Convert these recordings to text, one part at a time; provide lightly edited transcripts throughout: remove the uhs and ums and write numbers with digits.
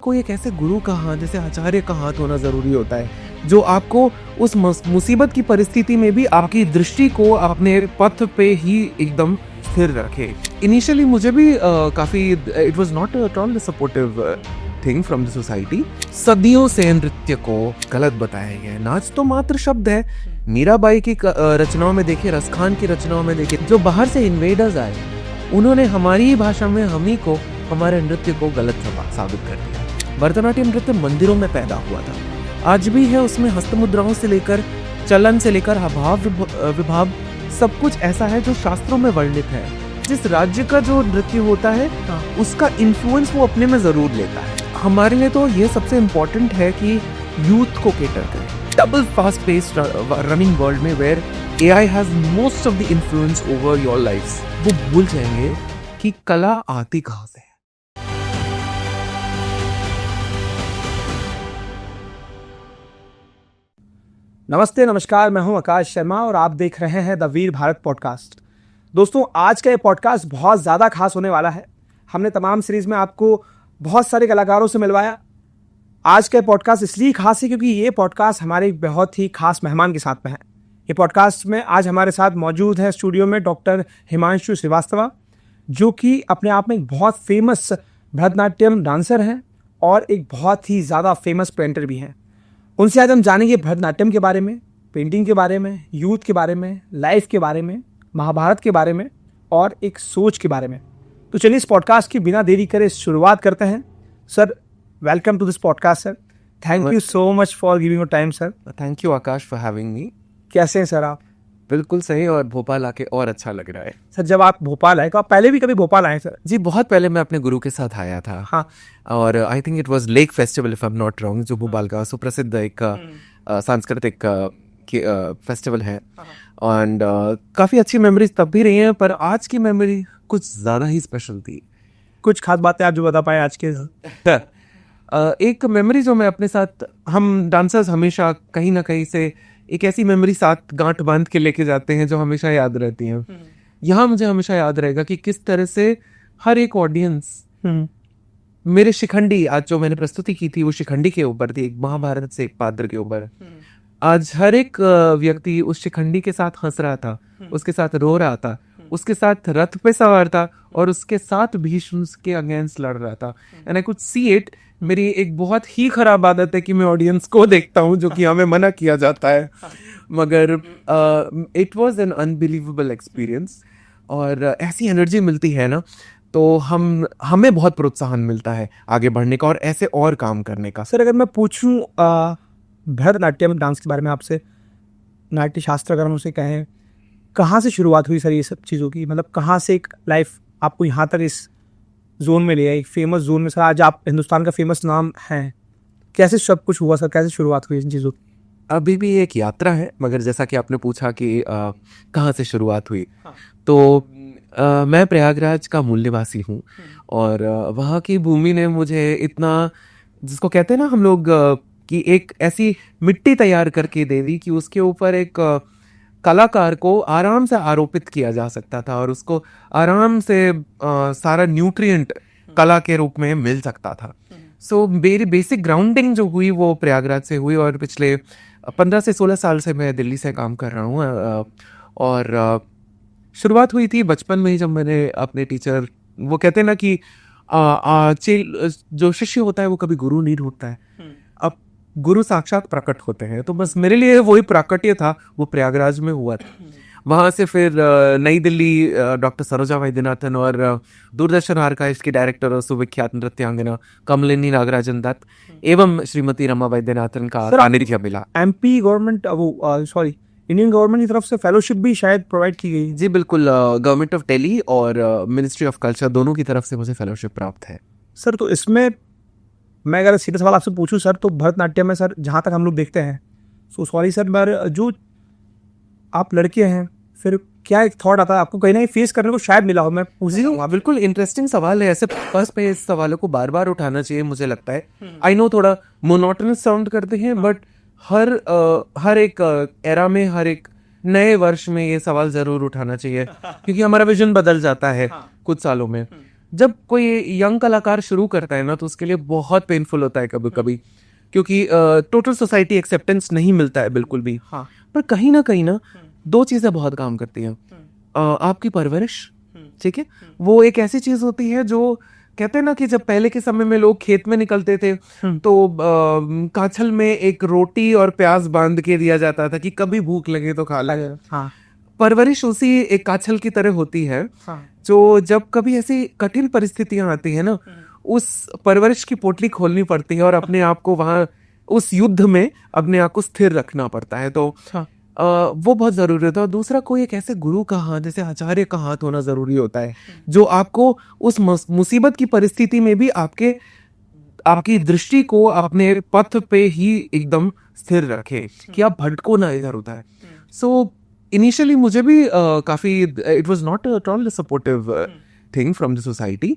आपको एक ऐसे गुरु का हाथ, जैसे आचार्य का हाथ होना ज़रूरी होता है, जो आपको उस मुसीबत की परिस्थिति में भी आपकी दृष्टि को अपने पथ पे ही एकदम स्थिर रखे। इनिशियली मुझे भी काफ़ी it was not at all supportive thing from the society. सदियों से नृत्य को गलत बताया गया है। नाच तो मात्र शब्द है। मीराबाई की रचनाओं में देखिए, रसखान की रचनाओं में देखिए, जो बाहर से इन्वेडर्स आए उन्होंने हमारी ही भाषा में हम ही को, हमारे नृत्य को गलत साबित कर दिया। भरतनाट्यम नृत्य मंदिरों में पैदा हुआ था, आज भी है। उसमें हस्तमुद्राओं से लेकर चलन से लेकर हाव विभाव सब कुछ ऐसा है जो शास्त्रों में वर्णित है। जिस राज्य का जो नृत्य होता है उसका इन्फ्लुएंस वो अपने में जरूर लेता है। हमारे लिए तो ये सबसे इम्पोर्टेंट है कि यूथ को केटर करें। Double fast paced running world में where AI has most of the influence over your lives, वो भूल जाएंगे कि कला आती कहाँ से है। नमस्ते, नमस्कार, मैं हूं आकाश शर्मा और आप देख रहे हैं द वीर भारत पॉडकास्ट। दोस्तों, आज का ये पॉडकास्ट बहुत ज़्यादा खास होने वाला है। हमने तमाम सीरीज में आपको बहुत सारे कलाकारों से मिलवाया। आज का पॉडकास्ट इसलिए खास है क्योंकि ये पॉडकास्ट हमारे एक बहुत ही खास मेहमान के साथ में है। ये पॉडकास्ट में आज हमारे साथ मौजूद है स्टूडियो में डॉक्टर हिमांशु श्रीवास्तव, जो कि अपने आप में एक बहुत फेमस भरतनाट्यम डांसर हैं और एक बहुत ही ज़्यादा फेमस पेंटर भी हैं। उनसे आज हम जानेंगे भरतनाट्यम के बारे में, पेंटिंग के बारे में, यूथ के बारे में, लाइफ के बारे में, महाभारत के बारे में और एक सोच के बारे में। तो चलिए इस पॉडकास्ट की बिना देरी करे शुरुआत करते हैं। Sir, welcome to this podcast sir. Thank you so much for giving your time sir. Thank you Akash for having me. कैसे हैं सर आप? बिल्कुल सही, और भोपाल आके और अच्छा लग रहा है। सर, जब आप भोपाल आए तो आप पहले भी कभी भोपाल आए सर? जी, बहुत पहले मैं अपने गुरु के साथ आया था। हाँ। और I think it was lake festival if I am not wrong, जो भोपाल का सुप्रसिद्ध एक सांस्कृतिक फेस्टिवल है। एंड काफ़ी अच्छी मेमोरीज तब भी रही हैं, पर आज की मेमोरी कुछ ज़्यादा ही स्पेशल थी। कुछ खास बातें आप जो बता पाए आज के? एक मेमोरी जो मैं अपने साथ, हम डांसर्स हमेशा कहीं ना कहीं से एक ऐसी मेमोरी साथ गांठ बांध के लेके जाते हैं जो हमेशा याद रहती हैं। यहाँ मुझे हमेशा याद रहेगा कि किस तरह से हर एक ऑडियंस मेरे शिखंडी, आज जो मैंने प्रस्तुति की थी वो शिखंडी के ऊपर थी, एक महाभारत से एक पात्र के ऊपर। आज हर एक व्यक्ति उस शिखंडी के साथ हंस रहा था, उसके साथ रो रहा था, उसके साथ रथ पे सवार था और उसके साथ भीष्म के अगेंस्ट लड़ रहा था। And I could see it. मेरी एक बहुत ही खराब आदत है कि मैं ऑडियंस को देखता हूँ, जो कि हमें मना किया जाता है, मगर it was an unbelievable experience. और ऐसी एनर्जी मिलती है ना, तो हमें बहुत प्रोत्साहन मिलता है आगे बढ़ने का और ऐसे और काम करने का। सर, अगर मैं पूछूं भरतनाट्यम डांस के बारे में आपसे, नाट्य शास्त्र अगर हम उसे कहें, कहाँ से शुरुआत हुई सर ये सब चीज़ों की? मतलब कहाँ से एक लाइफ आपको यहाँ तक इस जोन में ले आई, फेमस जोन में? सर, आज आप हिंदुस्तान का फेमस नाम हैं। कैसे सब कुछ हुआ सर? कैसे शुरुआत हुई इन चीज़ों की? अभी भी एक यात्रा है, मगर जैसा कि आपने पूछा कि कहाँ से शुरुआत हुई, तो मैं प्रयागराज का मूल निवासी हूँ और वहाँ की भूमि ने मुझे इतना, जिसको कहते हैं ना हम लोग, कि एक ऐसी मिट्टी तैयार करके दे दी कि उसके ऊपर एक कलाकार को आराम से आरोपित किया जा सकता था और उसको आराम से सारा न्यूट्रिएंट कला के रूप में मिल सकता था। सो मेरी बेसिक ग्राउंडिंग जो हुई वो प्रयागराज से हुई और पिछले 15 से 16 साल से मैं दिल्ली से काम कर रहा हूँ। और शुरुआत हुई थी बचपन में ही, जब मैंने अपने टीचर, वो कहते हैं ना कि जो शिष्य होता है वो कभी गुरु नहीं ढूंढता है, अब गुरु साक्षात प्रकट होते हैं। तो बस मेरे लिए वही प्राकट्य था, वो प्रयागराज में हुआ था। वहाँ से फिर नई दिल्ली डॉक्टर सरोजा वैद्यनाथन और दूरदर्शन आर्काइव्स की डायरेक्टर और सुविख्यात नृत्यांगना कमलिनी नागराजन दत्त एवं श्रीमती रमा वैद्यनाथन का सानिध्य मिला। MP government, sorry, Indian government की तरफ से फेलोशिप भी शायद प्रोवाइड की गई? जी बिल्कुल, गवर्नमेंट ऑफ दिल्ली और मिनिस्ट्री ऑफ कल्चर दोनों की तरफ से मुझे फेलोशिप प्राप्त है। सर, तो इसमें मैं अगर सीधा सवाल आपसे पूछूं सर, तो भरतनाट्यम में सर जहाँ तक हम लोग देखते हैं, सो सॉरी सर, पर जो आप लड़के हैं, फिर क्या एक थॉट आता है आपको कहीं ना कहीं फेस करने को शायद मिला हो? मैं उसी हूँ। बिल्कुल इंटरेस्टिंग सवाल है। ऐसे फर्स्ट पे इस सवालों को बार बार उठाना चाहिए, मुझे लगता है। आई नो थोड़ा मोनोटोनस साउंड करते हैं, बट हर एक एरा में, हर एक नए वर्ष में ये सवाल जरूर उठाना चाहिए क्योंकि हमारा विजन बदल जाता है कुछ सालों में। जब कोई यंग कलाकार शुरू करता है ना तो उसके लिए बहुत पेनफुल होता है कभी कभी, क्योंकि टोटल सोसाइटी एक्सेप्टेंस नहीं मिलता है बिल्कुल भी। हाँ। पर कहीं ना दो चीजें बहुत काम करती हैं। आपकी परवरिश, ठीक है, वो एक ऐसी चीज होती है जो कहते हैं ना कि जब पहले के समय में लोग खेत में निकलते थे तो काछल में एक रोटी और प्याज बांध के दिया जाता था कि कभी भूख लगे तो खा लगे। हाँ। परवरिश उसी एक काछल की तरह होती है। हाँ। जो जब कभी ऐसी कठिन परिस्थितियां आती है ना, उस परवरिश की पोटली खोलनी पड़ती है और अपने आप को वहां उस युद्ध में अपने आप को स्थिर रखना पड़ता है। तो वो बहुत जरूरी होता है। और दूसरा, कोई एक ऐसे गुरु का हाथ, जैसे आचार्य का हाथ होना जरूरी होता है, जो आपको उस मुसीबत की परिस्थिति में भी आपकी दृष्टि को अपने पथ पे ही एकदम स्थिर रखे कि आप भटको ना इधर उधर। सो इनिशियली मुझे भी काफी, it was not at all supportive thing from the society.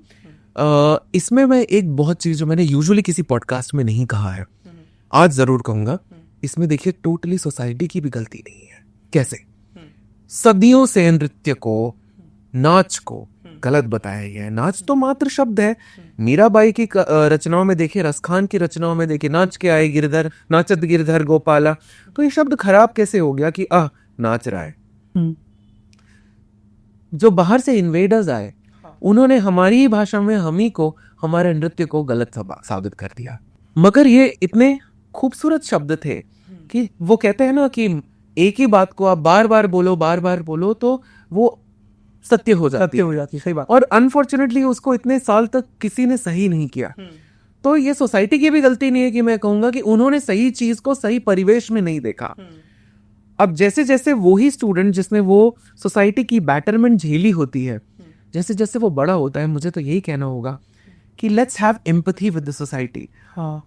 इसमें मैं एक बहुत चीज जो मैंने यूजुअली किसी पॉडकास्ट में नहीं कहा है, आज जरूर कहूंगा। इसमें देखिए, टोटली सोसाइटी की भी गलती नहीं है। कैसे? सदियों से नृत्य को, नाच को गलत बताया गया है। नाच तो मात्र शब्द है। मीराबाई की रचनाओं में देखिए, रसखान की रचनाओं में देखिए, नाच के आए गिरधर, नाचत गिरधर गोपाला। तो ये शब्द खराब कैसे हो गया कि नाच रहा है। जो बाहर से इन्वेडर्स आए, उन्होंने हमारी ही भाषा में हमी को, हमारे नृत्य को गलत साबित कर दिया। मगर ये इतने खूबसूरत शब्द थे कि वो कहते हैं ना कि एक ही बात को आप बार बार बोलो तो वो सत्य हो जाती है। सही बात। और अनफॉर्चुनेटली उसको इतने साल तक किसी ने सही नहीं किया। तो ये सोसाइटी की भी गलती नहीं है कि मैं कहूंगा कि उन्होंने सही चीज को सही परिवेश में नहीं देखा। अब जैसे जैसे वही स्टूडेंट जिसने वो सोसाइटी की बैटरमेंट झेली होती है, जैसे जैसे वो बड़ा होता है, मुझे तो यही कहना होगा कि let's have empathy with the society.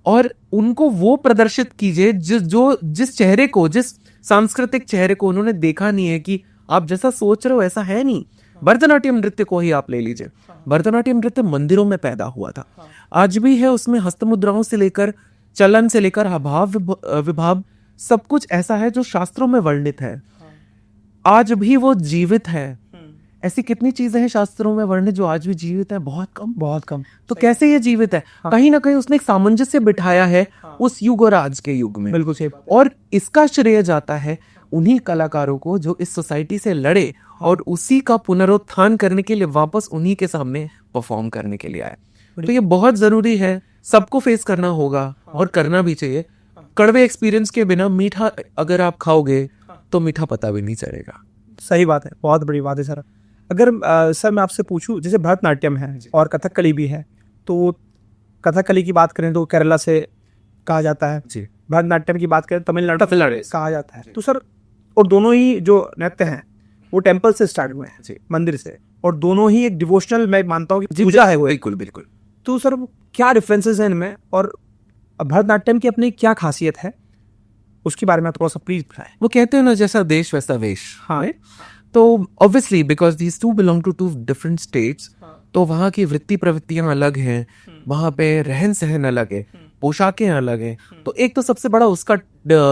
और उनको वो प्रदर्शित कीजिए जिस चेहरे को, जिस सांस्कृतिक चेहरे को उन्होंने देखा नहीं है कि आप जैसा सोच रहे हो ऐसा है नहीं। भरतनाट्यम नृत्य को ही आप ले लीजिए। भरतनाट्यम नृत्य मंदिरों में पैदा हुआ था, आज भी है। उसमें हस्तमुद्राओं से लेकर, चलन से लेकर, हाव विभाव सब कुछ ऐसा है जो शास्त्रों में वर्णित है। आज भी वो जीवित है। ऐसी कितनी चीजें हैं शास्त्रों में वर्णित जो आज भी जीवित है? बहुत कम। तो कैसे ये जीवित है? कहीं ना कहीं उसने एक सामंजस्य बिठाया है उस युग और आज के युग में। बिल्कुल सही। और इसका श्रेय जाता है उन्हीं कलाकारों को जो इस सोसाइटी से लड़े और उसी का पुनरुत्थान करने के लिए वापस उन्हीं के सामने परफॉर्म करने के लिए आए। तो ये बहुत जरूरी है, सबको फेस करना होगा और करना भी चाहिए। कड़वे एक्सपीरियंस के बिना मीठा अगर आप खाओगे तो मीठा पता भी नहीं चलेगा। सही बात है, बहुत बड़ी बात है सर। अगर सर मैं आपसे पूछूं, जैसे भरतनाट्यम है और कथकली भी है, तो कथकली की बात करें तो केरला से कहा जाता है जी, भरतनाट्यम की बात करें तमिलनाडु कहा जाता है। तो सर, और दोनों ही जो नृत्य हैं वो टेम्पल से स्टार्ट हुए हैं, मंदिर से, और दोनों ही एक डिवोशनल, मैं मानता हूँ कि पूजा है वो। बिल्कुल। तो सर क्या डिफरेंसेस हैं इनमें, और भरतनाट्यम की अपनी क्या खासियत है, उसके बारे में थोड़ा सा प्लीज बताएं। वो कहते हैं ना, जैसा देश वैसा वेश। हाँ, तो obviously because these two belong to two different states, तो वहाँ की वृत्ति प्रवृत्तियां अलग हैं, वहाँ पे रहन सहन अलग है, पोशाकें अलग हैं। तो एक तो सबसे बड़ा उसका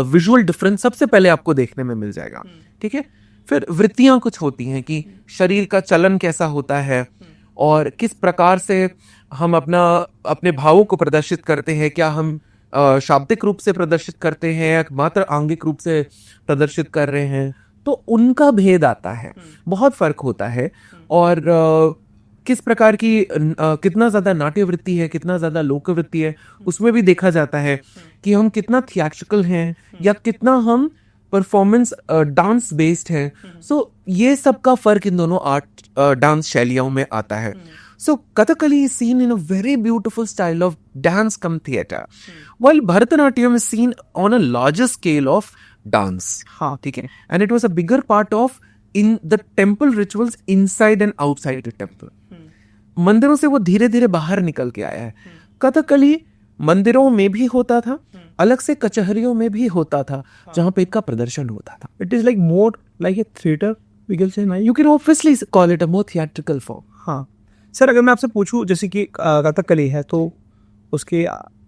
विजुअल डिफरेंस सबसे पहले आपको देखने में मिल जाएगा। ठीक है, फिर वृत्तियां कुछ होती हैं कि शरीर का चलन कैसा होता है और किस प्रकार से हम अपने भावों को प्रदर्शित करते हैं। क्या हम शाब्दिक रूप से प्रदर्शित करते हैं या मात्र आंगिक रूप से प्रदर्शित कर रहे हैं, तो उनका भेद आता है, बहुत फर्क होता है। और किस प्रकार की कितना ज्यादा नाट्य वृत्ति है, कितना ज्यादा लोक वृत्ति है, उसमें भी देखा जाता है कि हम कितना थिएट्रिकल हैं या कितना हम परफॉर्मेंस डांस बेस्ड है। सो ये सब का फर्क इन दोनों आर्ट डांस शैलियों में आता है। So Kathakali is seen in a very beautiful style of dance come theatre, while Bharatanatyam is seen on a larger scale of dance. हाँ, ठीक है, and it was a bigger part of in the temple rituals inside and outside the temple. मंदिरों से वो धीरे धीरे बाहर निकल के आया है। कथकली मंदिरों में भी होता था, अलग से कचहरियों में भी होता था, जहाँ पे इसका प्रदर्शन होता था। It is like more like a theater, we can say, you can obviously call it a more theatrical form. हाँ सर, अगर मैं आपसे पूछूं, जैसे कि कथकली है, तो उसके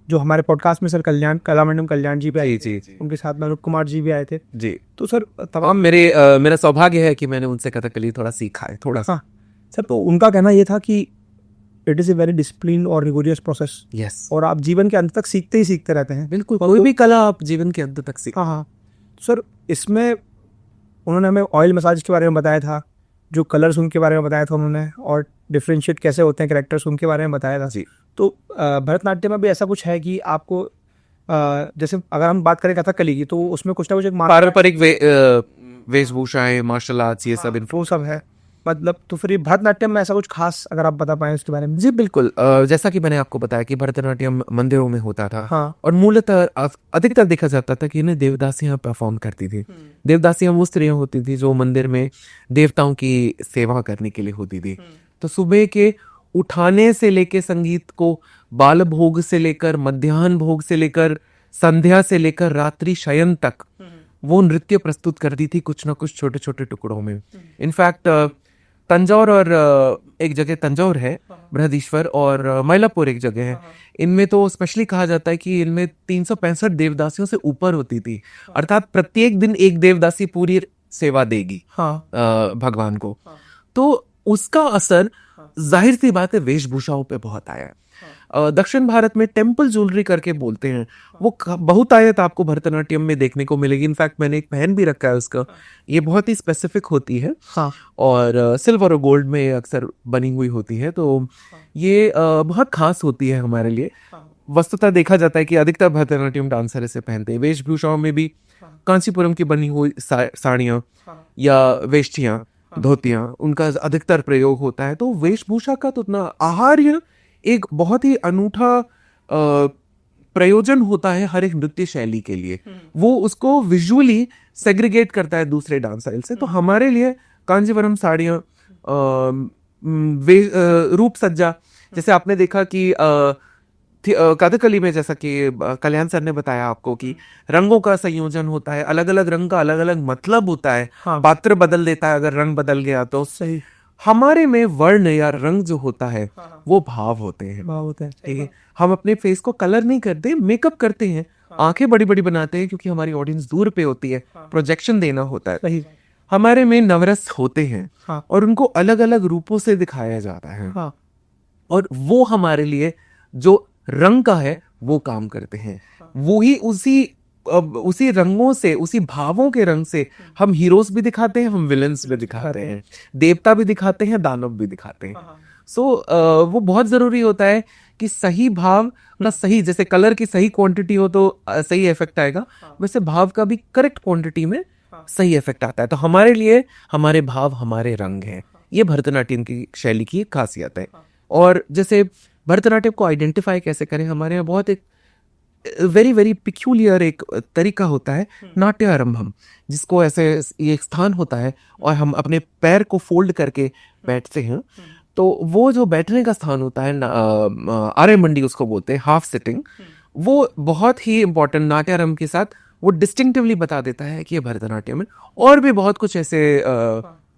जो हमारे पॉडकास्ट में सर कलामंडलम कल्याण जी भी आए थे, उनके साथ में अनूप कुमार जी भी आए थे जी। तो सर तमाम मेरा सौभाग्य है कि मैंने उनसे कथकली थोड़ा सीखा है, थोड़ा सा। सर, तो उनका कहना ये था कि it is a very discipline और रिगोरियस प्रोसेस, यस, और आप जीवन के अंत तक सीखते ही सीखते रहते हैं। बिल्कुल, कोई भी कला आप जीवन के अंत तक सीख। हाँ हाँ सर, इसमें उन्होंने हमें ऑयल मसाज के बारे में बताया था, जो कलर्स उनके बारे में बताया था उन्होंने, और डिफ्रेंशिएट कैसे होते हैं कैरेक्टर्स उनके बारे में बताया था जी। तो भरतनाट्यम में भी ऐसा कुछ है कि आपको जैसे अगर हम बात करें कथकली की, तो उसमें कुछ ना कुछ एक पारंपरिक वेशभूषाएं, मार्शल आर्ट्स, ये सब वो सब है, मतलब तो फिर ये भरतनाट्यम में ऐसा कुछ खास अगर आप बता पाएं उसके बारे में। जी बिल्कुल, जैसा कि मैंने आपको बताया कि भरतनाट्यम मंदिरों में होता था। हाँ। और मूलतः अधिकतर देखा जाता था कि इन्हें देवदासियां परफॉर्म करती थी। देवदासियां वो स्त्रियां होती थी जो मंदिर में देवताओं की सेवा करने के लिए होती थी। तो सुबह के उठाने से लेकर संगीत को, बाल भोग से लेकर, मध्याह्न भोग से लेकर, संध्या से लेकर रात्रि शयन तक वो नृत्य प्रस्तुत करती थी, कुछ ना कुछ छोटे छोटे टुकड़ों में। इनफैक्ट तंजौर और एक जगह तंजौर है, बृहदीश्वर, और मयलापुर एक जगह है, इनमें तो स्पेशली कहा जाता है कि इनमें 365 देवदासियों से ऊपर होती थी। अर्थात प्रत्येक दिन एक देवदासी पूरी सेवा देगी भगवान को। तो उसका असर जाहिर सी बात है वेशभूषाओं पे बहुत आया है। दक्षिण भारत में टेम्पल ज्वेलरी करके बोलते हैं, वो बहुत आयत आपको भरतनाट्यम में देखने को मिलेगी। इनफैक्ट मैंने एक पहन भी रखा है उसका, ये बहुत ही स्पेसिफिक होती है। हाँ। और सिल्वर और गोल्ड में अक्सर बनी हुई होती है, तो ये बहुत खास होती है हमारे लिए। वस्तुतः देखा जाता है कि अधिकतर भरतनाट्यम डांसर इसे पहनते हैं। वेशभूषाओं में भी कांचीपुरम की बनी हुई साड़ियाँ या वेष्टियाँ, धोतियाँ, उनका अधिकतर प्रयोग होता है। तो वेशभूषा का तो उतना आहार्य एक बहुत ही अनूठा प्रयोजन होता है हर एक नृत्य शैली के लिए। वो उसको विजुअली सेग्रीगेट करता है दूसरे डांस स्टाइल से। तो हमारे लिए कांजीवरम साड़ियाँ, रूप सज्जा, जैसे आपने देखा कि कथकली में, जैसा कि कल्याण सर ने बताया आपको कि रंगों का संयोजन होता है, अलग अलग रंग का अलग अलग मतलब होता है। पात्र बदल देता है अगर रंग बदल गया तो। सही। हमारे में वर्ण या रंग जो होता है वो भाव होते हैं। ठीक है, हम अपने फेस को कलर नहीं करते, मेकअप करते हैं, आंखें बड़ी बड़ी बनाते हैं क्योंकि हमारी ऑडियंस दूर पे होती है, प्रोजेक्शन देना होता है। सही। हमारे में नवरस होते हैं और उनको अलग अलग रूपों से दिखाया जाता है। और वो हमारे लिए जो रंग का है वो काम करते हैं। वो ही उसी रंगों से, उसी भावों के रंग से हम हीरोज भी दिखाते हैं, हम विलन्स भी दिखाते हैं, देवता भी दिखाते हैं, दानव भी दिखाते हैं। सो वो बहुत जरूरी होता है कि सही भाव का सही, जैसे कलर की सही क्वांटिटी हो तो सही इफेक्ट आएगा, वैसे भाव का भी करेक्ट क्वांटिटी में सही इफेक्ट आता है। तो हमारे लिए हमारे भाव हमारे रंग हैं। ये भरतनाट्यम की शैली की एक खासियत है। और जैसे भरतनाट्यम को आइडेंटिफाई कैसे करें, हमारे यहाँ बहुत एक वेरी वेरी पिक्यूलियर एक तरीका होता है, नाट्य आरंभम, जिसको ऐसे ये एक स्थान होता है और हम अपने पैर को फोल्ड करके बैठते हैं। तो वो जो बैठने का स्थान होता है, आर्य मंडी उसको बोलते हैं, हाफ सिटिंग, वो बहुत ही इंपॉर्टेंट नाट्यारंभ के साथ वो डिस्टिंक्टिवली बता देता है कि ये भरतनाट्यम है। और भी बहुत कुछ ऐसे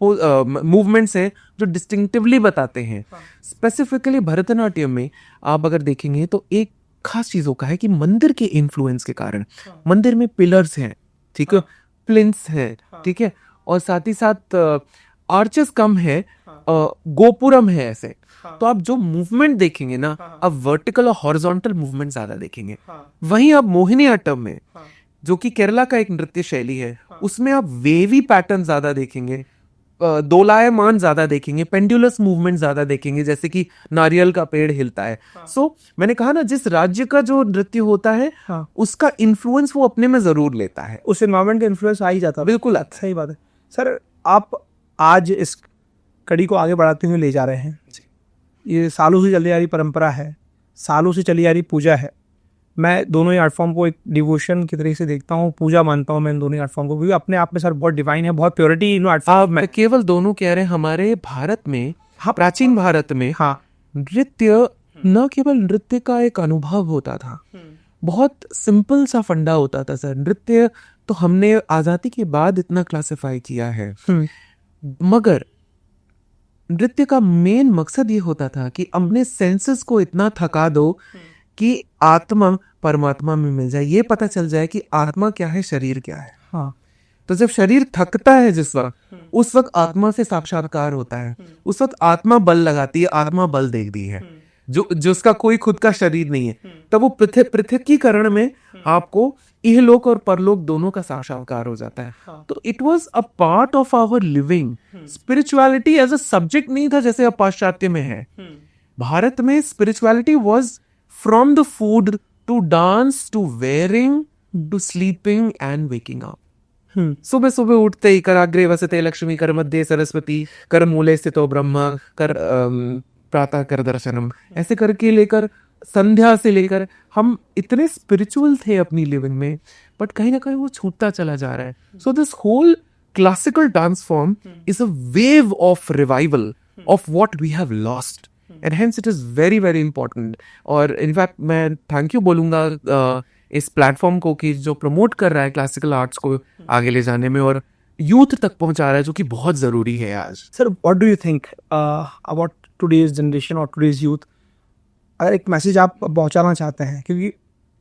मूवमेंट्स हैं जो डिस्टिंक्टिवली बताते हैं। स्पेसिफिकली भरतनाट्यम में आप अगर देखेंगे तो एक खास चीजों का है कि मंदिर के इन्फ्लुएंस के कारण मंदिर में पिलर्स हैं, ठीक है, प्लिंथ्स हैं, ठीक है, और साथ ही साथ आर्चेस कम है, गोपुरम है ऐसे। तो आप जो मूवमेंट देखेंगे ना, आप वर्टिकल और हॉरिजॉन्टल मूवमेंट ज्यादा देखेंगे। वहीं आप मोहिनीअट्टम में, जो कि केरला का एक नृत्य शैली है, उसमें आप वेवी पैटर्न ज्यादा देखेंगे, दोलायमान ज्यादा देखेंगे, पेंडुलस मूवमेंट ज्यादा देखेंगे, जैसे कि नारियल का पेड़ हिलता है। सो मैंने कहा ना, जिस राज्य का जो नृत्य होता है उसका इन्फ्लुएंस वो अपने में जरूर लेता है, उस एनवायरमेंट का इन्फ्लुएंस आ ही जाता है। बिल्कुल सही बात है सर। आप आज इस कड़ी को आगे बढ़ाते हुए ले जा रहे हैं। ये सालों से चली आ रही परंपरा है, सालों से चली आ रही पूजा है। मैं दोनों ही आर्ट फॉर्म को एक डिवोशन की तरह से देखता हूँ, पूजा मानता हूँ मैं इन दोनों ही आर्ट फॉर्म को, क्योंकि अपने आप में सर बहुत डिवाइन है, बहुत प्योरिटी इन आर्ट फॉर्म में। केवल दोनों कह रहे हैं, हमारे भारत में, प्राचीन भारत में नृत्य न केवल नृत्य का एक अनुभव होता था, बहुत सिंपल सा फंडा होता था सर। नृत्य तो हमने आजादी के बाद इतना क्लासिफाई किया है, मगर नृत्य का मेन मकसद ये होता था कि अपने सेंसेस को इतना थका दो कि आत्मा परमात्मा में मिल जाए, ये पता चल जाए कि आत्मा क्या है, शरीर क्या है। तो जब शरीर थकता है जिस वक्त, उस वक्त आत्मा से साक्षात्कार होता है, उस वक्त आत्मा बल लगाती है, आत्मा बल देखती है। जो जिसका कोई खुद का शरीर नहीं है, तब वो पृथकीकरण में आपको इहलोक और परलोक दोनों का साक्षात्कार हो जाता है। तो it was a part of our living. Spirituality as a subject नहीं था जैसे अब पाश्चात्य में है। भारत में spirituality was from the food to dance to wearing to sleeping and waking up. सुबह सुबह उठते ही कराग्रे वसते लक्ष्मी, कर मध्य सरस्वती, कर मूले स्थितो ब्रह्म, कर प्रातः कर दर्शनम, ऐसे करके लेकर संध्या से लेकर हम इतने स्पिरिचुअल थे अपनी लिविंग में, बट कहीं ना कहीं वो छूटता चला जा रहा है। So this whole classical dance form is a wave of revival of what we have lost, and hence it is very very important. और इनफैक्ट मैं थैंक यू बोलूंगा इस प्लेटफॉर्म को कि जो प्रमोट कर रहा है क्लासिकल आर्ट्स को आगे ले जाने में और यूथ तक पहुंचा रहा है, जो कि बहुत जरूरी है आज। Sir what do you think about today's generation और टुडेज यूथ? अगर एक मैसेज आप पहुंचाना चाहते हैं, क्योंकि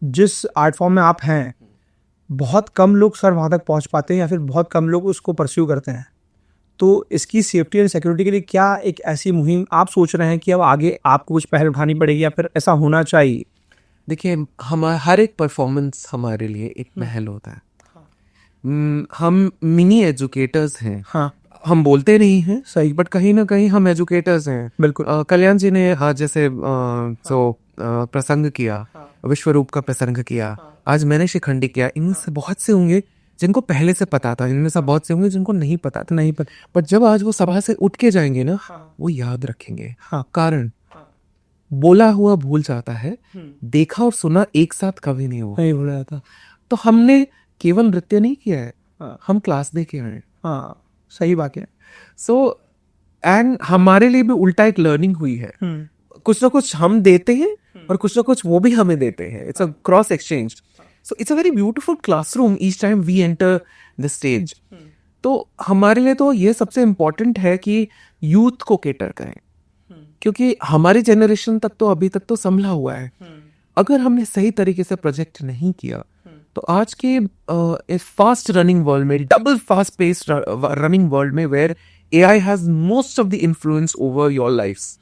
जिस आर्ट फॉर्म में आप हैं बहुत कम लोग सर वहाँ तक पहुंच पाते हैं या फिर बहुत कम लोग उसको परस्यू करते हैं, तो इसकी सेफ्टी एंड सिक्योरिटी के लिए क्या एक ऐसी मुहिम आप सोच रहे हैं कि अब आगे आपको कुछ पहल उठानी पड़ेगी या फिर ऐसा होना चाहिए? देखिए, हर एक परफॉर्मेंस हमारे लिए एक महल होता है। हम मिनी एजुकेटर्स हैं। हाँ, हम बोलते नहीं हैं सही, बट कहीं ना कहीं हम एजुकेटर्स हैं। बिल्कुल। कल्याण जी ने जैसे प्रसंग किया, विश्वरूप का प्रसंग किया, आज मैंने शिखंडी किया। इनमें से बहुत से होंगे जिनको पहले से पता था, इनमें से बहुत से होंगे जिनको नहीं पता था। नहीं पता, बट जब आज वो सभा से उठ के जाएंगे ना, वो याद रखेंगे। कारण बोला हुआ भूल जाता है, देखा और सुना एक साथ कभी नहीं हुआ। नहीं भूला जाता। तो हमने केवल नृत्य नहीं किया है, हम क्लास दे के आए। हाँ, सही बात है। सो एंड हमारे लिए भी उल्टा एक लर्निंग हुई है। कुछ ना कुछ हम देते हैं और कुछ ना कुछ वो भी हमें देते हैं। It's a cross exchange. So it's a very beautiful classroom each time we enter the stage. तो हमारे लिए तो ये सबसे इम्पोर्टेंट है कि यूथ को केटर करें, क्योंकि हमारी जनरेशन तक तो अभी तक तो संभला हुआ है। अगर हमने सही तरीके से प्रोजेक्ट नहीं किया तो आज के इस फास्ट रनिंग वर्ल्ड में, double fast pace running world में, where AI has most of the influence over your lifes,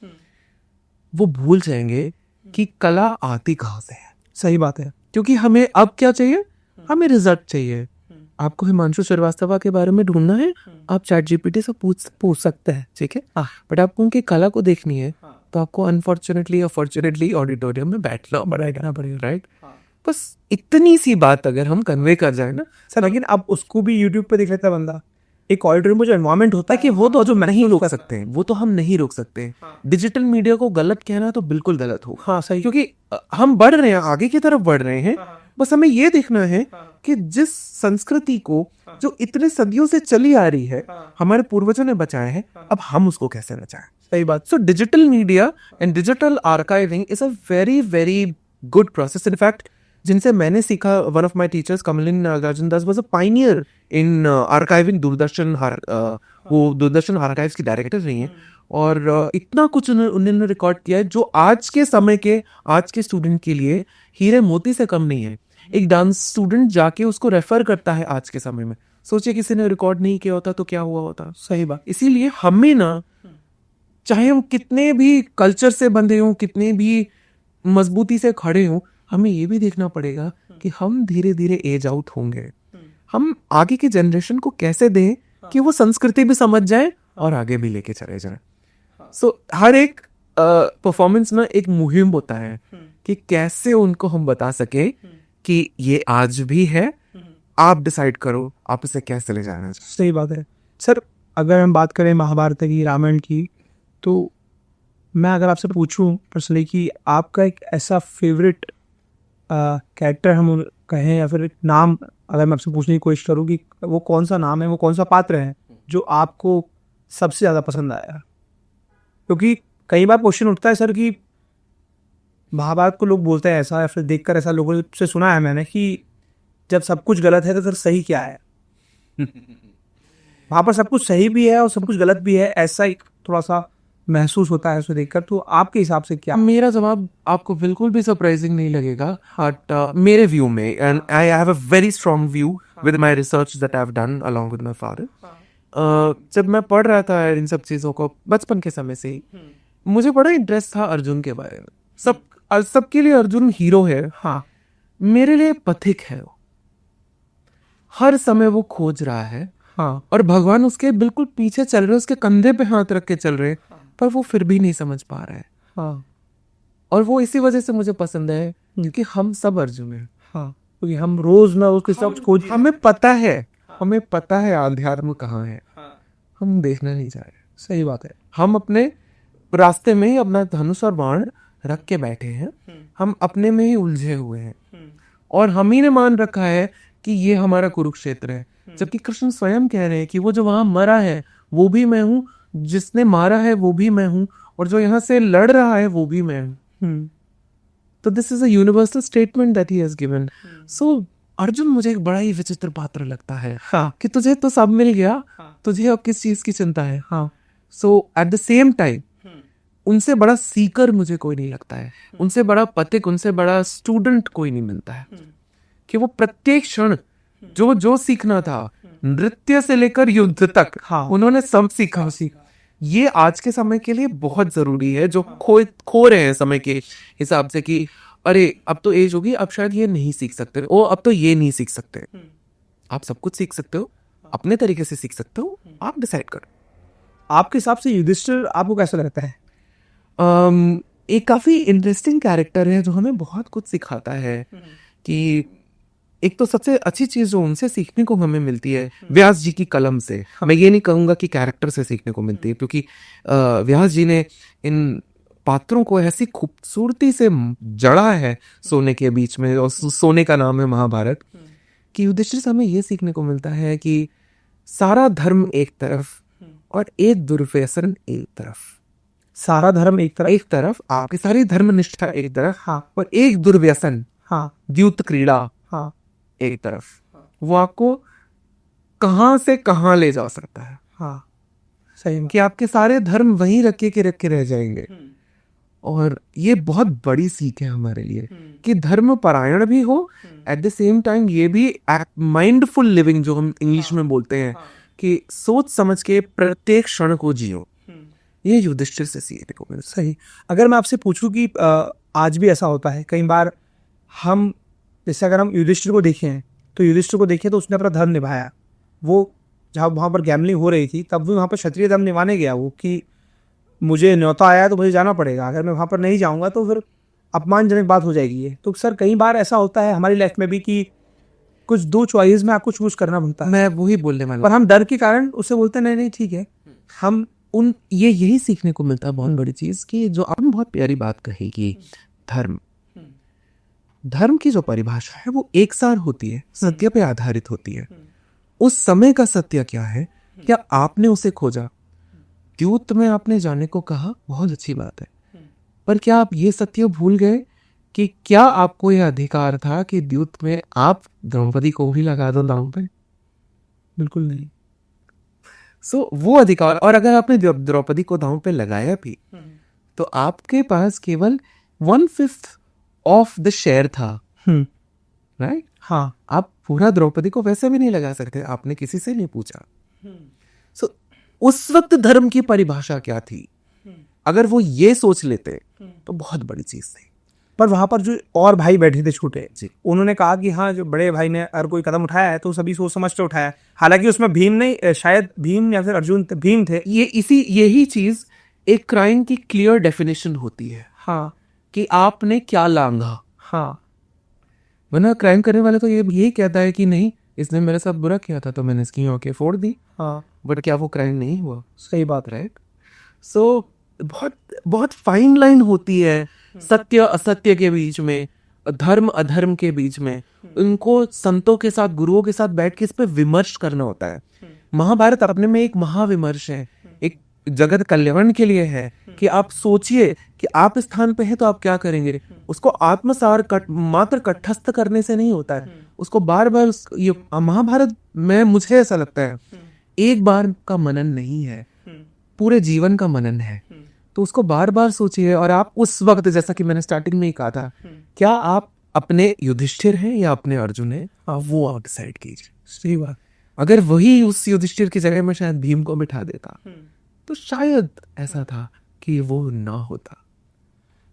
वो भूल जाएंगे कि कला आती कहाँ से है। सही बात है। क्योंकि हमें अब क्या चाहिए? हमें रिजल्ट चाहिए। आपको हिमांशु श्रीवास्तव के बारे में ढूंढना है, आप चैट जीपीटी से पूछ सकते हैं, ठीक है। बट आपको उनकी कला को देखनी है तो आपको अनफॉर्चुनेटली या फॉर्चुनेटली ऑडिटोरियम में बैठना पड़ेगा, राइट। बस इतनी सी बात अगर हम कन्वे कर जाए ना सर, लेकिन अब उसको भी यूट्यूब पे देख लेता बंदा। एक ऑडिटोरियम में जो एनवायरमेंट होता है कि वो तो जो नहीं रोक सकते हैं, वो तो हम नहीं रोक सकते। डिजिटल मीडिया को गलत कहना तो बिल्कुल गलत हो। हाँ, सही। क्योंकि हम बढ़ रहे हैं, आगे की तरफ बढ़ रहे हैं। बस हमें ये देखना है कि जिस संस्कृति को जो इतने सदियों से चली आ रही है, हमारे पूर्वजों ने बचाया है, अब हम उसको कैसे बचाएं। सही बात। So digital media and digital archiving is a very very good process. In fact जिनसे मैंने सीखा, one of my teachers Kamlin Nagarjun Das was a pioneer in archiving Doordarshan. वो दूरदर्शन आर्काइव्स की डायरेक्टर रही हैं और इतना कुछ उन्होंने रिकॉर्ड किया है जो आज के समय के, आज के स्टूडेंट के लिए हीरे मोती से कम नहीं है। एक डांस स्टूडेंट जाके उसको रेफर करता है आज के समय में। सोचिए किसी ने रिकॉर्ड नहीं किया होता तो क्या हुआ होता। सही बात। इसीलिए हमें ना, चाहे हम कितने भी कल्चर से बंधे हों, कितने भी मजबूती से खड़े हों, हमें ये भी देखना पड़ेगा कि हम धीरे धीरे एज आउट होंगे। हम आगे की जनरेशन को कैसे दें कि वो संस्कृति भी समझ जाए और आगे भी लेके चले जाए। सो हर एक परफॉर्मेंस ना एक मुहिम होता है कि कैसे उनको हम बता सके कि ये आज भी है, आप डिसाइड करो आप इसे कैसे ले जाना चाहिए। सही बात है। सर, अगर हम बात करें महाभारत की, रामायण की, तो मैं अगर आपसे पूछूं पर्सनली कि आपका एक ऐसा फेवरेट कैरेक्टर हम कहें या फिर एक नाम अगर मैं आपसे पूछने की कोशिश करूं कि वो कौन सा नाम है, वो कौन सा पात्र है जो आपको सबसे ज़्यादा पसंद आया? क्योंकि कई बार क्वेश्चन उठता है सर कि महाभारत को लोग बोलते हैं ऐसा, या फिर देखकर ऐसा लोगों से सुना है मैंने कि जब सब कुछ गलत है तो फिर सही क्या है? वहाँ पर सब कुछ सही भी है और सब कुछ गलत भी है, ऐसा एक थोड़ा सा महसूस होता है उसे देखकर। तो आपके हिसाब से क्या? मेरा जवाब आपको बिल्कुल भी सरप्राइजिंग नहीं लगेगा, बट मेरे व्यू में, and I have a very strong view with my research that I have done along with my father. जब मैं पढ़ रहा था इन सब चीज़ों को बचपन के समय से ही, मुझे बड़ा इंटरेस्ट था अर्जुन के बारे में। सबके लिए अर्जुन हीरो है, हाँ मेरे लिए पथिक है वो। हर समय वो खोज रहा है, हाँ और भगवान उसके बिल्कुल पीछे चल रहे हैं, उसके कंधे पे हाथ रख के चल रहे हैं, पर वो फिर भी नहीं समझ पा रहा है। हाँ और वो इसी वजह से मुझे पसंद है क्योंकि हम सब अर्जुन हैं। हाँ, क्योंकि हम रोज ना उसके सब खोज, हमें पता है अध्यात्म कहाँ है, हम देखना नहीं चाह रहे। सही बात है। हम अपने रास्ते में ही अपना धनुष और बाण रख के बैठे हैं, हम अपने में ही उलझे हुए हैं, और हम ही ने मान रखा है कि ये हमारा कुरुक्षेत्र है। जबकि कृष्ण स्वयं कह रहे हैं कि वो जो वहां मरा है वो भी मैं हूँ, जिसने मारा है वो भी मैं हूँ, और जो यहाँ से लड़ रहा है वो भी मैं हूँ। तो this is a universal statement that he has given. So Arjun मुझे एक बड़ा ही विचित्र पात्र लगता है, हाँ कि तुझे तो सब मिल गया, तुझे अब किस चीज की चिंता है। हाँ सो एट द सेम टाइम उनसे बड़ा सीकर मुझे कोई नहीं लगता है, उनसे बड़ा पथिक, उनसे बड़ा स्टूडेंट कोई नहीं मिलता है, कि वो प्रत्येक क्षण जो सीखना था, नृत्य से लेकर युद्ध तक, हाँ। उन्होंने सब सीखा। ये आज के समय के लिए बहुत जरूरी है, जो खो रहे हैं समय के हिसाब से, कि अरे अब तो एज होगी, अब शायद ये नहीं सीख सकते, ओ अब तो ये नहीं सीख सकते। आप सब कुछ सीख सकते हो, अपने तरीके से सीख सकते हो, आप डिसाइड करो। आपके हिसाब से युधिष्ठिर आपको कैसा लगता है? एक काफी इंटरेस्टिंग कैरेक्टर है जो हमें बहुत कुछ सिखाता है। कि एक तो सबसे अच्छी चीज जो उनसे सीखने को हमें मिलती है, व्यास जी की कलम से। मैं ये नहीं कहूंगा कि कैरेक्टर से सीखने को मिलती है, क्योंकि व्यास जी ने इन पात्रों को ऐसी खूबसूरती से जड़ा है सोने के बीच में, और सोने का नाम है महाभारत। कि युधिष्ठिर से हमें ये सीखने को मिलता है कि सारा धर्म एक तरफ और एक दुर्व्यसन एक तरफ। सारा धर्म एक तरफ, आपकी सारी धर्म निष्ठा एक तरफ, हाँ, और एक दुर्व्यसन, हाँ द्यूत क्रीड़ा, हाँ एक तरफ। वो आपको कहां से कहां ले जा सकता है, हाँ, सही में। कि आपके सारे धर्म वहीं रखे रह जाएंगे। और ये बहुत बड़ी सीख है हमारे लिए, कि धर्म परायण भी हो, एट द सेम टाइम ये भी माइंडफुल लिविंग, जो हम इंग्लिश में बोलते हैं, कि सोच समझ के प्रत्येक क्षण को जियो। ये युधिष्ठिर से सीखने को मिलता है। सही। अगर मैं आपसे पूछूं कि आज भी ऐसा होता है कई बार, हम जैसे अगर हम युधिष्ठिर को देखें तो उसने अपना धर्म निभाया। वो जहाँ वहाँ पर गैमलिंग हो रही थी तब भी वहाँ पर क्षत्रिय धर्म निभाने गया वो, कि मुझे न्योता आया तो मुझे जाना पड़ेगा, अगर मैं वहाँ पर नहीं जाऊँगा तो फिर अपमानजनक बात हो जाएगी ये। तो सर कई बार ऐसा होता है हमारी लाइफ में भी कि कुछ दो चॉइस में आपको चूज करना पड़ता है, मैं वही बोलने वाला, पर हम डर के कारण उससे बोलते नहीं नहीं ठीक है। हम उन यही सीखने को मिलता है बहुत बड़ी चीज, कि जो आपने बहुत प्यारी बात कही कि धर्म की जो परिभाषा है वो एक सार होती है, सत्य पे आधारित होती है। उस समय का सत्य क्या है, क्या आपने उसे खोजा? द्यूत में आपने जाने को कहा, बहुत अच्छी बात है, पर क्या आप ये सत्य भूल गए कि क्या आपको यह अधिकार था कि द्यूत में आप द्रौपदी को भी लगा दो दांव पे? बिल्कुल नहीं। सो वो अधिकार, और अगर आपने द्रौपदी को दांव पे लगाया भी, तो आपके पास केवल 1/5 ऑफ द शेयर था, राइट? हाँ, आप पूरा द्रौपदी को वैसे भी नहीं लगा सकते, आपने किसी से नहीं पूछा। सो उस वक्त धर्म की परिभाषा क्या थी? अगर वो ये सोच लेते तो बहुत बड़ी चीज थी। पर वहां पर जो और भाई बैठे थे छोटे जी, उन्होंने कहा कि हाँ जो बड़े भाई ने अगर कोई कदम उठाया है तो सभी सोच समझ के उठाया है। हालांकि उसमें भीम नहीं, शायद भीम या फिर अर्जुन भीम थे। यही चीज एक क्राइम की क्लियर डेफिनेशन होती है, हाँ कि आपने क्या लांघा। हाँ, वरना क्राइम करने वाले तो यही कहता है कि नहीं, इसने मेरे साथ बुरा किया था तो मैंने इसकी आंखें फोड़ दी, हाँ बट क्या वो क्राइम नहीं हुआ? सही बात। राइट। सो बहुत बहुत फाइन लाइन होती है सत्य असत्य के बीच में, धर्म अधर्म के बीच में। उनको संतों के साथ, गुरुओं के साथ बैठ के इस पे विमर्श करना होता है। महाभारत अपने में एक महाविमर्श है, एक जगत कल्याण के लिए है, कि आप सोचिए कि आप स्थान पे हैं तो आप क्या करेंगे। उसको आत्मसार मात्र कंठस्थ करने से नहीं होता है, उसको बार बार ये महाभारत में मुझे ऐसा लगता है एक बार का मनन नहीं है, पूरे जीवन का मनन है। तो उसको बार बार सोचिए, और आप उस वक्त, जैसा कि मैंने स्टार्टिंग में ही कहा था, क्या आप अपने युधिष्ठिर हैं या अपने अर्जुन हैं, वो आप डिसाइड कीजिए। सही बात। अगर वही उस युधिष्ठिर की जगह में शायद भीम को बिठा देता, तो शायद ऐसा था कि वो ना होता।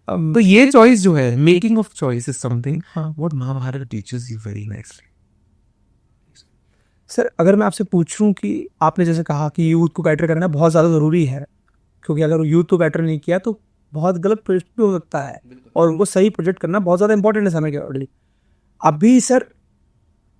तो ये चॉइस जो है, making of choice is something what Mahabharata teaches you very nicely. Sir अगर मैं आपसे पूछूं कि आपने जैसे कहा कि यूथ को कैटर करना बहुत ज़्यादा ज़रूरी है, क्योंकि अगर यूथ को कैटर नहीं किया तो बहुत गलत प्रोजेक्ट भी हो सकता है, और उनको सही प्रोजेक्ट करना बहुत ज़्यादा इंपॉर्टेंट है समय के अकॉर्डिंगली। अभी सर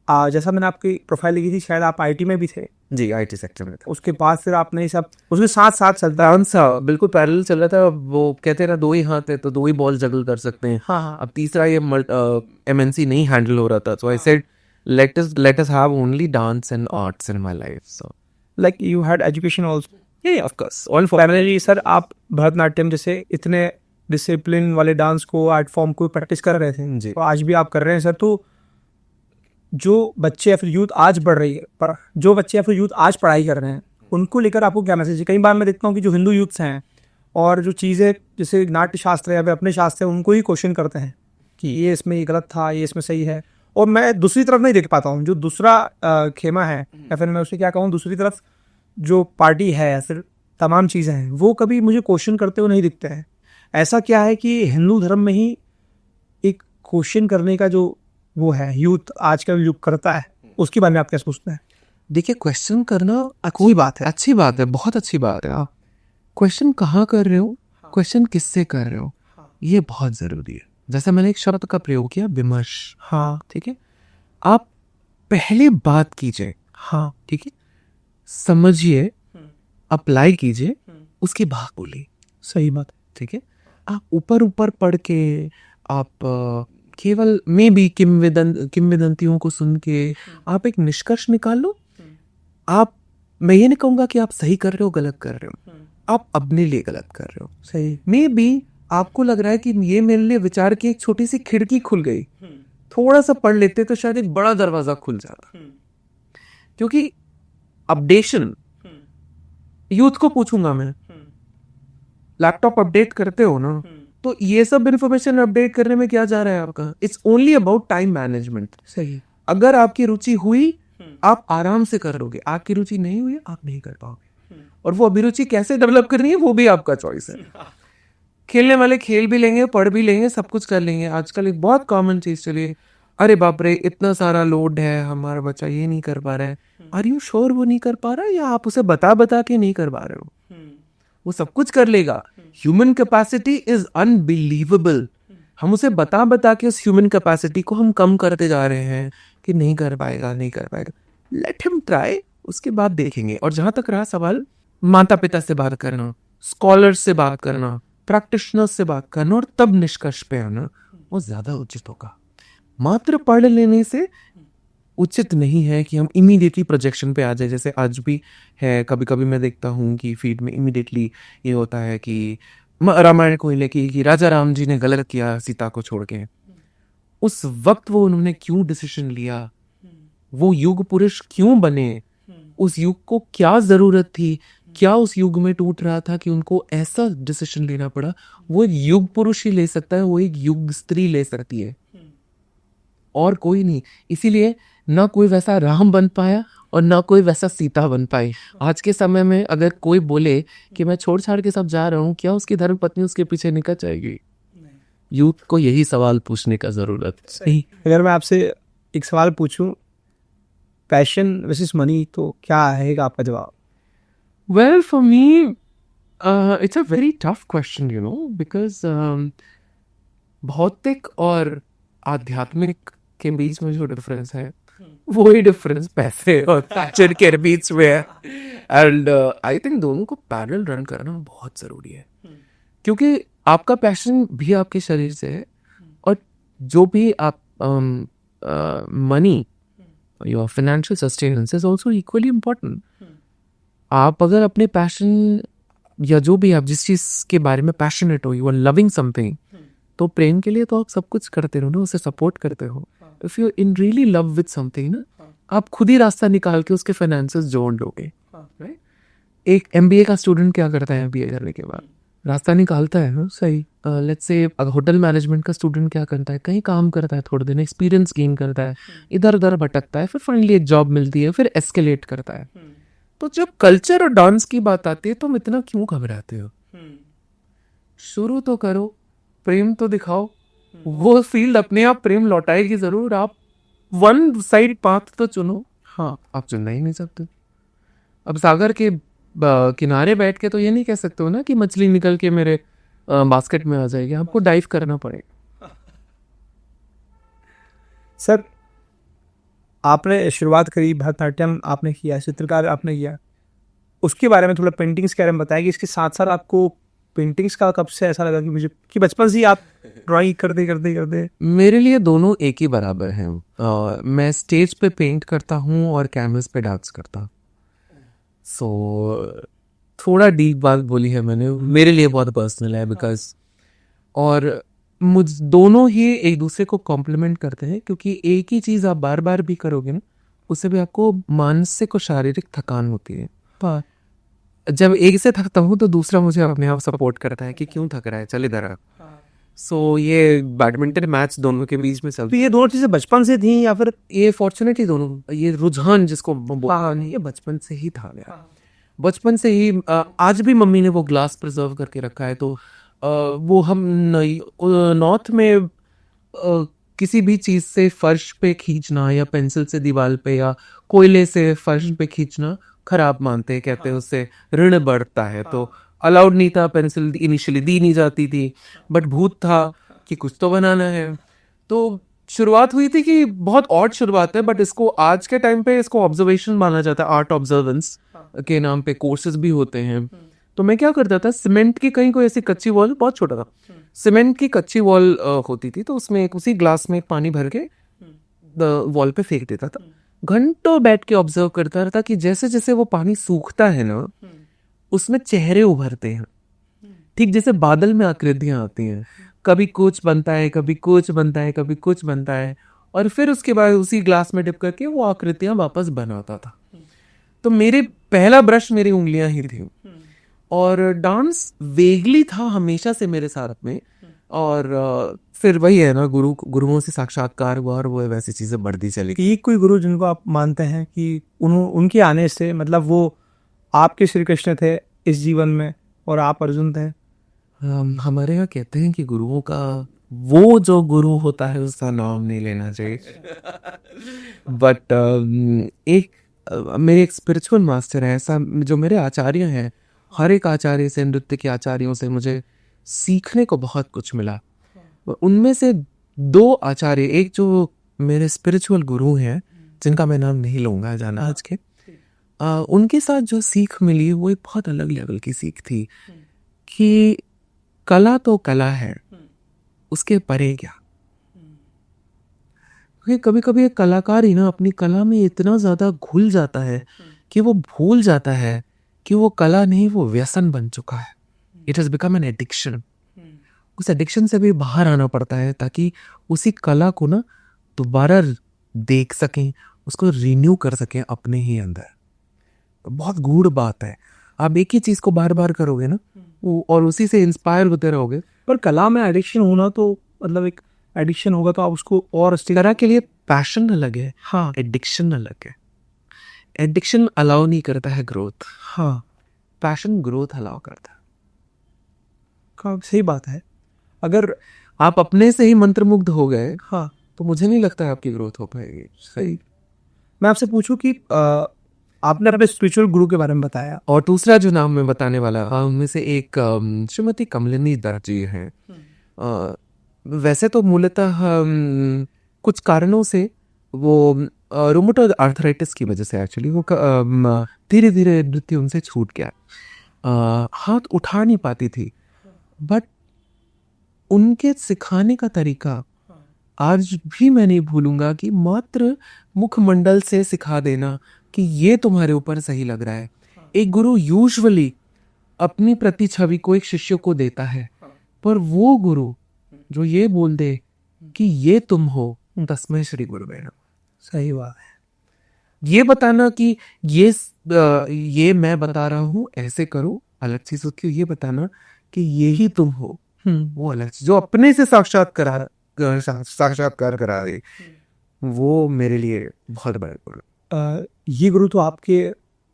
जैसा मैंने आपकी प्रोफाइल लिखी थी, शायद आप आईटी में भी थे, जी, आईटी सेक्टर में था। उसके बाद फिर आपने ये सब उसके साथ साथ चलता है। डांस सा बिल्कुल पैरेलल चल रहा था। वो कहते हैं ना, दो ही हाथ है तो दो ही बॉल जगल कर सकते हैं। हाँ अब तीसरा ये एमएनसी नहीं हैंडल हो रहा था, so I said let us have only dance and arts in my life. So like you had education also. yeah, of course, all for primary sir आप भरतनाट्यम जैसे इतने डिसिप्लिन वाले डांस को, आर्ट फॉर्म को practice कर रहे थे जी। और आज भी आप कर रहे हैं सर। तो जो बच्चे या फिर यूथ आज बढ़ रही है, पर जो बच्चे या फिर यूथ आज पढ़ाई कर रहे हैं, उनको लेकर आपको क्या मैसेज है? कई बार मैं देखता हूँ कि जो हिंदू यूथ्स हैं और जो चीज़ें जैसे नाट्य शास्त्र या फिर अपने शास्त्र हैं, उनको ही क्वेश्चन करते हैं कि ये इसमें ये गलत था, ये इसमें सही है। और मैं दूसरी तरफ नहीं देख पाता हूँ, जो दूसरा खेमा है या फिर मैं उसे क्या कहूँ, दूसरी तरफ जो पार्टी है या फिर तमाम चीज़ें हैं, वो कभी मुझे क्वेश्चन करते हुए नहीं दिखते हैं। ऐसा क्या है कि हिंदू धर्म में ही एक क्वेश्चन करने का जो वो है, यूथ आज का युग करता है, उसके बारे में आप क्या सोचते हैं? देखिए, क्वेश्चन करना कोई बात है, अच्छी बात है, बहुत अच्छी बात है। आप क्वेश्चन कहाँ कर रहे हो, क्वेश्चन किससे कर रहे हो, ये बहुत जरूरी है। जैसे मैंने एक शब्द का प्रयोग किया, विमर्श। हाँ ठीक है, आप पहले बात कीजिए, हाँ ठीक है, समझिए, अप्लाई कीजिए, उसके बाद बोलिए। सही बात है। ठीक है, आप ऊपर ऊपर पढ़ के आप केवल मे बी किंवदंतियों को सुन के आप एक निष्कर्ष निकाल लो। मैं ये नहीं कहूंगा कि आप सही कर रहे हो, गलत कर रहे हो, आप अपने लिए गलत कर रहे हो। सही। मे बी आपको लग रहा है कि ये मेरे लिए विचार की एक छोटी सी खिड़की खुल गई, थोड़ा सा पढ़ लेते तो शायद एक बड़ा दरवाजा खुल जाता। क्योंकि अपडेशन, यूथ को पूछूंगा मैं, लैपटॉप अपडेट करते हो ना, तो ये सब इन्फॉर्मेशन अपडेट करने में क्या जा रहा है आपका? It's only about time management. सही। अगर आपकी रुचि हुई, आप आराम से कर लोगे। आपकी रुचि नहीं हुई, आप नहीं कर पाओगे। और वो अभिरुचि कैसे डेवलप करनी है, वो भी आपका चॉइस है। खेलने वाले खेल भी लेंगे, पढ़ भी लेंगे, सब कुछ कर लेंगे। आजकल एक बहुत कॉमन चीज चली है, अरे बाप रे, इतना सारा लोड है, हमारा बच्चा ये नहीं कर पा रहा है। आर यू श्योर वो नहीं कर पा रहा है, या आप उसे बता बता के नहीं कर पा रहे हो? वो सब कुछ कर लेगा। Human capacity is unbelievable. हम उसे बता बता के उस ह्यूमन कैपेसिटी को हम कम करते जा रहे हैं कि नहीं कर पाएगा, नहीं कर पाएगा। लेट हिम ट्राई, उसके बाद देखेंगे। और जहां तक रहा सवाल, माता पिता से बात करना, स्कॉलर्स से बात करना, प्रैक्टिशनर्स से बात करना और तब निष्कर्ष पे आना, वो ज्यादा उचित होगा। मात्र पढ़ लेने से उचित नहीं है कि हम इमीडिएटली प्रोजेक्शन पे आ जाए। जैसे आज भी है, कभी कभी मैं देखता हूँ कि फीड में इमीडिएटली ये होता है कि रामायण को लेके कि राजा राम जी ने गलत किया सीता को छोड़ के। उस वक्त वो उन्होंने क्यों डिसीजन लिया, वो युग पुरुष क्यों बने, उस युग को क्या जरूरत थी, क्या उस युग में टूट रहा था कि उनको ऐसा डिसीजन लेना पड़ा। वो एक युग पुरुष ही ले सकता है, वो एक युग स्त्री ले सकती है, और कोई नहीं। इसीलिए ना कोई वैसा राम बन पाया और ना कोई वैसा सीता बन पाई। आज के समय में अगर कोई बोले कि मैं छोड़ छाड़ के सब जा रहा हूँ, क्या उसकी धर्म पत्नी उसके पीछे निकल जाएगी? यूथ को यही सवाल पूछने का जरूरत है। सही। अगर मैं आपसे एक सवाल पूछूं, पैशन वर्सेस मनी, तो क्या रहेगा आपका जवाब? Well, for me, it's a very tough question, you know, because भौतिक और आध्यात्मिक के बीच में जो डिफरेंस है, वही डिफरेंस पैसे और पैशन के बीच में है। एंड आई थिंक दोनों को पैरेलल रन करना बहुत जरूरी है, क्योंकि आपका पैशन भी आपके शरीर से है, और जो भी आप money, your financial sustenance is also equally important. आप अगर अपने पैशन या जो भी आप जिस चीज के बारे में पैशनेट हो, यू आर लविंग समथिंग, तो प्रेम के लिए तो आप सब कुछ करते रहो ना, उसे सपोर्ट करते हो। If you in really love with something ना, आप खुद ही रास्ता निकाल के उसके फाइनेंसेस जोड़ लोगे। राइट? एक एमबीए का स्टूडेंट क्या करता है एमबीए करने के बाद? रास्ता निकालता है ना, सही। लेट्स से होटल मैनेजमेंट का स्टूडेंट क्या करता है, कहीं काम करता है, थोड़े दिन एक्सपीरियंस गेन करता है, इधर उधर भटकता है, फिर फाइनली एक जॉब मिलती है, फिर एस्केलेट करता है। तो जब कल्चर और डांस की बात आती है तो हम इतना क्यों घबराते हो? शुरू तो करो, प्रेम तो दिखाओ, वो फील्ड अपने आप प्रेम लौटाएगी जरूर। आप वन साइड पाथ तो चुनो। हाँ, आप चुनना ही नहीं सकते। अब सागर के किनारे बैठ के तो ये नहीं कह सकते हो ना कि मछली निकल के मेरे बास्केट में आ जाएगी। आपको डाइव करना पड़ेगा। सर, आपने शुरुआत करी, भरतनाट्यम आपने किया, चित्रकार आपने किया, उसके बारे में थोड़ा पेंटिंग्स के बारे में बताया कि इसके साथ साथ आपको पेंटिंग्स का कब से ऐसा लगा कि मुझे, कि बचपन से ही आप ड्राइंग करते करते करते? मेरे लिए दोनों एक ही बराबर हैं। मैं स्टेज पे पेंट करता हूँ और कैनवस पे डांस करता हूँ। सो थोड़ा डीप बात बोली है मैंने, मेरे लिए बहुत पर्सनल है बिकॉज, और मुझ दोनों ही एक दूसरे को कॉम्प्लीमेंट करते हैं, क्योंकि एक ही चीज़ आप बार बार भी करोगे ना, उससे भी आपको मानसिक और शारीरिक थकान होती है। पर जब एक से थकता हूँ तो दूसरा मुझे अपने आप सपोर्ट करता है कि क्यों थक रहा है, चल इधर आ। सो ये बैडमिंटन मैच दोनों के बीच में तो चलती ये दोनों चीजें बचपन से थी या फिर? ये फॉर्चुनेटली दोनों, ये रुझान जिसको नहीं, ये बचपन से ही था यार। बचपन से ही आज भी मम्मी ने वो ग्लास प्रिजर्व करके रखा है। तो वो हम नॉर्थ में किसी भी चीज से फर्श पे खींचना या पेंसिल से दीवार पे या कोयले से फर्श पे खींचना खराब मानते हैं, कहते हैं उससे ऋण बढ़ता है। तो अलाउड नहीं था, पेंसिल इनिशियली दी नहीं जाती थी, बट भूत था कि कुछ तो बनाना है। तो शुरुआत हुई थी कि बहुत ऑड शुरुआत है, बट इसको आज के टाइम पे इसको ऑब्जर्वेशन माना जाता है, आर्ट ऑब्जर्वेंस के नाम पे कोर्सेज भी होते हैं। तो मैं क्या करता था, सीमेंट की कहीं कोई ऐसी कच्ची वॉल, बहुत छोटा था, सीमेंट की कच्ची वॉल होती थी, तो उसमें एक उसी ग्लास में पानी भर के वॉल पे फेंक देता था। घंटों बैठ के ऑब्जर्व करता रहता कि जैसे जैसे वो पानी सूखता है ना, उसमें चेहरे उभरते हैं, ठीक जैसे बादल में आकृतियां आती हैं, कभी कुछ बनता है, कभी कुछ बनता है, कभी कुछ बनता है, और फिर उसके बाद उसी ग्लास में डिप करके वो आकृतियां वापस बनाता था। तो मेरे पहला ब्रश मेरी उंगलियां ही थी, और डांस वेगली था हमेशा से मेरे साथ में। और फिर वही है ना, गुरुओं से साक्षात्कार हुआ और वो वैसी चीजें बढ़ती चली गई। एक कोई गुरु जिनको आप मानते हैं कि उनके आने से, मतलब वो आपके श्री कृष्ण थे इस जीवन में और आप अर्जुन थे? हमारे यहाँ कहते हैं कि गुरुओं का, वो जो गुरु होता है उसका नाम नहीं लेना चाहिए। बट मेरे एक स्पिरिचुअल मास्टर है ऐसा, जो मेरे आचार्य हैं, हर एक आचार्य से, नृत्य के आचार्यों से मुझे सीखने को बहुत कुछ मिला। उनमें से दो आचार्य, एक जो मेरे स्पिरिचुअल गुरु हैं जिनका मैं नाम नहीं लूंगा जाना आज के, उनके साथ जो सीख मिली वो एक बहुत अलग लेवल की सीख थी कि कला तो कला है, उसके परे क्या। क्योंकि कभी कभी एक कलाकार ही ना अपनी कला में इतना ज्यादा घुल जाता है कि वो भूल जाता है कि वो कला नहीं, वो व्यसन बन चुका है। It has become an addiction. उस एडिक्शन से भी बाहर आना पड़ता है ताकि उसी कला को ना दोबारा देख सकें, उसको रिन्यू कर सकें अपने ही अंदर। बहुत गूढ़ बात है। आप एक ही चीज को बार बार करोगे ना, और उसी से इंस्पायर होते रहोगे। पर कला में एडिक्शन होना तो, मतलब एक एडिक्शन होगा तो आप उसको और कला के लिए पैशन अलग है, हाँ, एडिक्शन अलग है। एडिक्शन अलाउ नहीं करता है ग्रोथ, हाँ, पैशन ग्रोथ अलाउ करता है। सही बात है। अगर आप अपने से ही मंत्रमुग्ध हो गए, हाँ, तो मुझे नहीं लगता है आपकी ग्रोथ हो पाएगी। सही। मैं आपसे पूछूं कि आपने अपने स्पिरिचुअल गुरु के बारे में बताया, और दूसरा जो नाम मैं बताने वाला, उनमें से एक श्रीमती कमलिनी दत्त जी हैं। वैसे तो मूलतः कुछ कारणों से वो रूमेटॉइड आर्थराइटिस की वजह से एक्चुअली वो धीरे धीरे नृत्य उनसे छूट गया। हाथ उठा नहीं पाती थी, बट उनके सिखाने का तरीका आज भी मैं नहीं भूलूंगा कि मात्र मुखमंडल से सिखा देना कि ये तुम्हारे ऊपर सही लग रहा है। एक गुरु यूजुअली अपनी प्रति छवि को एक शिष्य को देता है, पर वो गुरु जो ये बोल दे कि ये तुम हो, तस्मै श्री गुरुवे नमः। सही बात है। ये बताना कि ये मैं बता रहा हूँ, ऐसे करो, अलग चीज होती है। ये बताना कि ये ही तुम हो, वो अलग चीज। जो अपने से साक्षात्कार करा दे, वो मेरे लिए बहुत बड़ा गुरु। ये गुरु तो आपके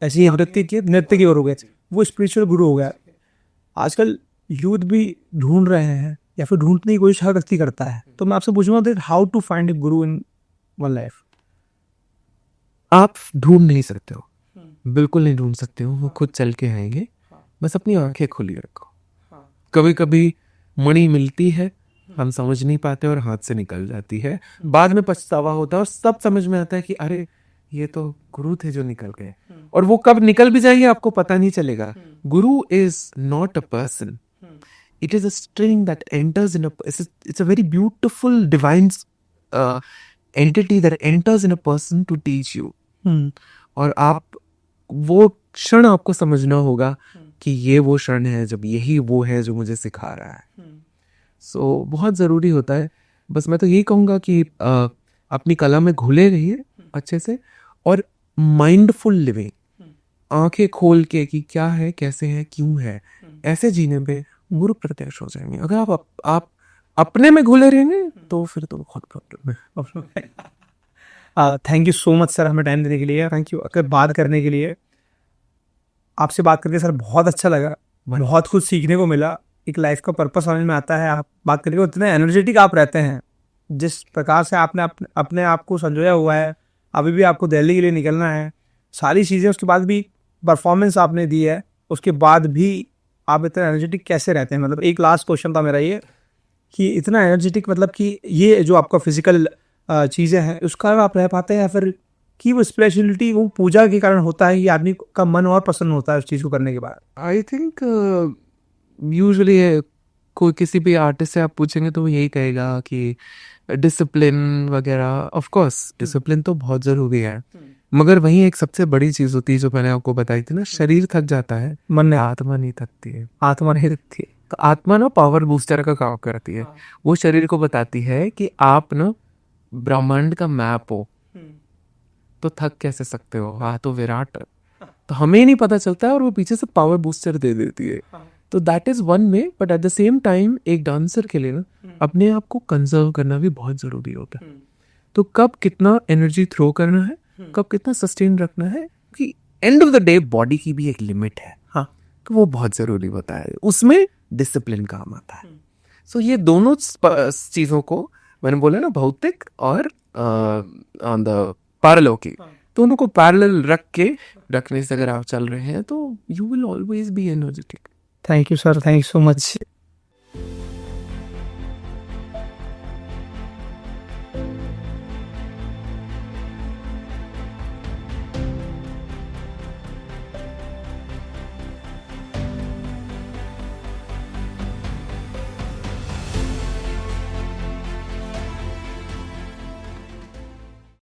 ऐसे ही नृत्य के गुरु हो गए, वो स्पिरिचुअल गुरु हो गया। आजकल यूथ भी ढूंढ रहे हैं या फिर ढूंढने की कोशिश हर व्यक्ति करता है, तो मैं आपसे पूछूंगा that how to find A Guru in one life. आप ढूंढ नहीं सकते हो, बिल्कुल नहीं ढूंढ सकते हो, वो खुद चल के आएंगे। बस अपनी आंखें खुली रखो। कभी कभी मणि मिलती है, हम समझ नहीं पाते और हाथ से निकल जाती है, बाद में पछतावा होता है और सब समझ में आता है कि अरे ये तो गुरु थे जो निकल गए, और वो कब निकल भी जाएंगे आपको पता नहीं चलेगा। गुरु is not a person, it is a string that enters in it's a very beautiful divine entity that enters in a person to teach you। और आप वो क्षण आपको समझना होगा कि ये वो क्षण है जब यही वो है जो मुझे सिखा रहा है। सो बहुत ज़रूरी होता है। बस मैं तो यही कहूँगा कि अपनी कला में घुले रहिए अच्छे से, और माइंडफुल लिविंग, आंखें खोल के कि क्या है, कैसे है, क्यों है, ऐसे जीने पे गुरु प्रत्यक्ष हो जाएंगे। अगर आप अपने में घुले रहेंगे तो फिर तो बहुत प्रॉब्लम है। Thank you so much sir, हमें टाइम देने के लिए, थैंक यू अगर बात करने के लिए। आपसे बात करके सर बहुत अच्छा लगा, बहुत कुछ सीखने को मिला, एक लाइफ का पर्पस समझ में आता है। आप बात करके उतने एनर्जेटिक आप रहते हैं, जिस प्रकार से आपने अपने आप को संजोया हुआ है। अभी भी आपको दिल्ली के लिए निकलना है, सारी चीज़ें, उसके बाद भी परफॉर्मेंस आपने दी है, उसके बाद भी आप इतना एनर्जेटिक कैसे रहते हैं? मतलब एक लास्ट क्वेश्चन था मेरा ये कि इतना एनर्जेटिक, मतलब कि ये जो आपका फिजिकल चीज़ें हैं उसका आप रह पाते हैं, या फिर कि वो स्पेशलिटी वो पूजा के कारण होता है, ये आदमी का मन और प्रसन्न होता है उस चीज़ को करने के बाद? आई थिंक यूजुअली कोई किसी भी आर्टिस्ट से आप पूछेंगे तो वो यही कहेगा कि डिसिप्लिन वगैरह। ऑफ कोर्स डिसिप्लिन तो बहुत ज़रूरी है, मगर वहीं एक सबसे बड़ी चीज़ होती है जो मैंने आपको बताई थी ना, शरीर थक जाता है, मन ने आत्मा नहीं थकती है। आत्मा नहीं रखती है। तो आत्मा ना पावर बूस्टर का काम करती है। वो शरीर को बताती है कि आप ना ब्रह्मांड का मैप हो, तो थक कैसे सकते हो, हाँ तो विराट है। तो हमें ही नहीं पता चलता है और वो पीछे से पावर बूस्टर दे देती है। तो that is one way, but at the same time एक डांसर के लिए ना अपने आप को कंजर्व करना भी बहुत ज़रूरी होता है। तो कब कितना एनर्जी थ्रो करना है, कब कितना सस्टेन रखना है, कि end of the day body की भी एक लिमिट है। हाँ, तो वो बहुत ज़रूरी होता है, उसमें डिसिप्लिन काम आता है। सो ये दोनों चीज़ों को मैंने बोला ना, भौतिक और ऑन द पारलौकिक, तो उनको पैरेलल रखने से अगर आप चल रहे हैं तो you will always be energetic. Thank you sir, thank you so much.